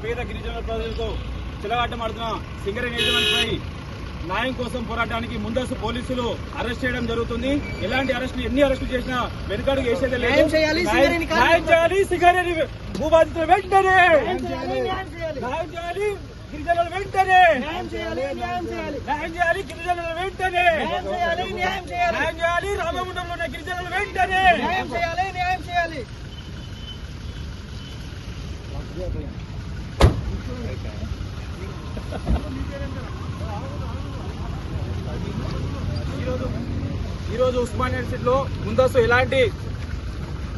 పేద గిరిజనుల ప్రజలకు చిలగాటమాడుతున్న సింగరేణి యాజమాన్యంపై న్యాయం కోసం పోరాటానికి ముందస్తు పోలీసులు అరెస్ట్ చేయడం జరుగుతుంది. ఎలాంటి ఎన్ని అరెస్టులు చేసినా వెనుకడుగు వేసేదే లేదు. న్యాయం చేయాలి సింగరేణి భూబాధితులు వెంటనే, న్యాయం చేయాలి గిరిజనులు వెంటనే, న్యాయం చేయాలి గిరిజనులు వెంటనే, న్యాయం చేయాలి రామగుండంలో ఉన్న గిరిజనులు వెంటనే, న్యాయం చేయాలి. ఈరోజు ఉస్మానియా యూనివర్సిటీలో ముందస్తు ఎలాంటి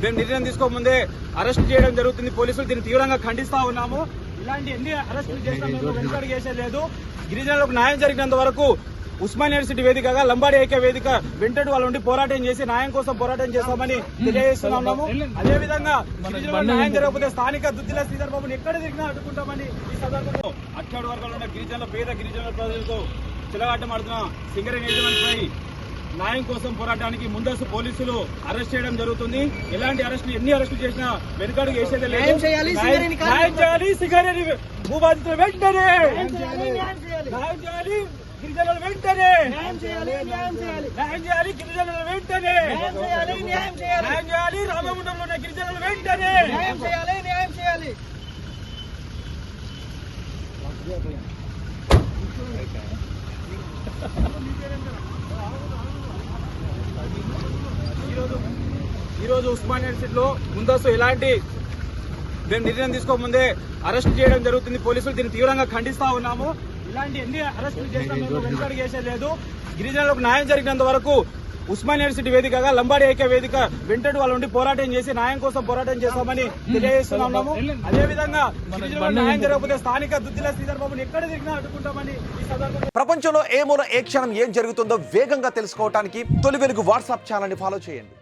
మేము నిర్ణయం తీసుకోకముందే అరెస్ట్ చేయడం జరుగుతుంది. పోలీసులు దీన్ని తీవ్రంగా ఖండిస్తా ఉన్నాము. ఇలాంటి ఎన్ని అరెస్టులు చేసినా మేము వెనుకడుగు వేసేలేదు. గిరిజనులకు న్యాయం జరిగినంత వరకు ఉస్మానియా యూనివర్సిటీ వేదికగా లంబాడి ఐక్య వేదిక వెంటనే వాళ్ళ నుండి పోరాటం చేసి న్యాయం కోసం పోరాటం చేస్తామని తెలియజేస్తున్నాము. అదేవిధంగా గిరిజనులకు న్యాయం జరగకపోతే స్థానిక దుద్దిల శ్రీధర్ బాబుని ఎక్కడ దిగినా అడ్డుకుంటామని ఈ సందర్భంలో అట్టడు వర్గాల్లో ఉన్న పేద గిరిజనుల ప్రజలకు చిలగాటమాడుతున్న సింగరేణి యాజమాన్యంపై న్యాయం కోసం పోరాటానికి ముందస్తు పోలీసులు అరెస్ట్ చేయడం జరుగుతుంది. ఎలాంటి ఎన్ని అరెస్టులు చేసినా వెనుకడుగు వేసేదే లేదు. న్యాయం చేయాలి సింగరేణి భూబాధితులు వెంటనే, న్యాయం చేయాలి గిరిజనులు వెంటనే, న్యాయం చేయాలి గిరిజనులు వెంటనే, న్యాయం చేయాలి రామగుండంలో ఉన్న గిరిజనులు వెంటనే, న్యాయం చేయాలి. ఈరోజు ఉస్మానియా యూనివర్సిటీలో ముందస్తు ఎలాంటి మేము నిర్ణయం తీసుకోకముందే అరెస్ట్ చేయడం జరుగుతుంది. పోలీసులు దీన్ని తీవ్రంగా ఖండిస్తా ఉన్నాము. ఇలాంటి ఎన్ని అరెస్టులు చేసినా మేము వెనుకడుగు వేసేలేదు. గిరిజనులకు న్యాయం జరిగినంత వరకు ఉస్మానియా యూనివర్సిటీ వేదికగా లంబాడి ఐక్య వేదిక వెంటనే వాళ్ళ నుండి పోరాటం చేసి న్యాయం కోసం పోరాటం చేస్తామని తెలియజేస్తున్నాము. అదేవిధంగా గిరిజనులకు న్యాయం జరగకపోతే స్థానిక దుద్దిల శ్రీధర్ బాబుని ఎక్కడ దిగినా అడ్డుకుంటామని ఈ సందర్భంలో. ప్రపంచంలో ఏ మూల ఏ క్షణం ఏం జరుగుతుందో వేగంగా తెలుసుకోవడానికి తొలి వెలుగు వాట్సాప్ ఛానల్ ని ఫాలో చేయండి.